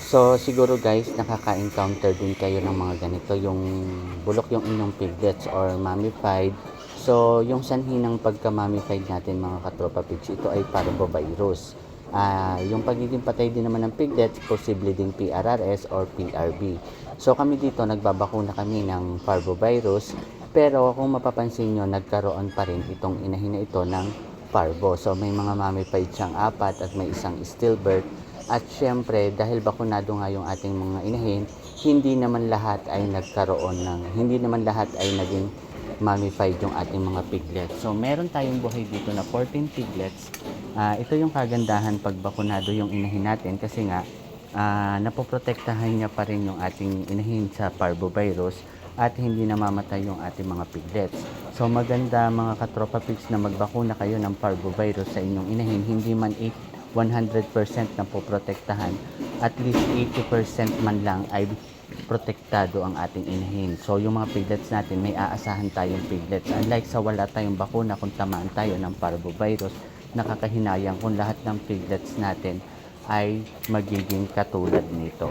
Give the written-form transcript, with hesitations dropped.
So, siguro guys, nakaka-encounter din kayo ng mga ganito, yung bulok yung inyong piglets or mummified. So, yung sanhi ng pagka-mummified natin mga katropa pigs, ito ay parvovirus. Yung pagiging patay din naman ng piglets, posible ding PRRS or PRB. So, kami dito, nagbabakuna kami ng parvovirus. Pero kung mapapansin nyo, nagkaroon pa rin itong inahin na ito ng parvo. So, may mga mummified siyang 4 at may isang stillbirth. At syempre, dahil bakunado nga yung ating mga inahin, hindi naman lahat ay naging mummified yung ating mga piglets. So, meron tayong buhay dito na 14 piglets. Ito yung kagandahan pag bakunado yung inahin natin kasi nga, napoprotektahan niya pa rin yung ating inahin sa parvovirus at hindi namamatay yung ating mga piglets. So, maganda mga katropa pigs na magbakuna kayo ng parvovirus sa inyong inahin, hindi man 100% na poprotektahan, at least 80% man lang ay protektado ang ating inahin. So, yung mga piglets natin, may aasahan tayong piglets. Unlike sa wala tayong bakuna, kung tamaan tayo ng parvovirus, nakakahinayang kung lahat ng piglets natin ay magiging katulad nito.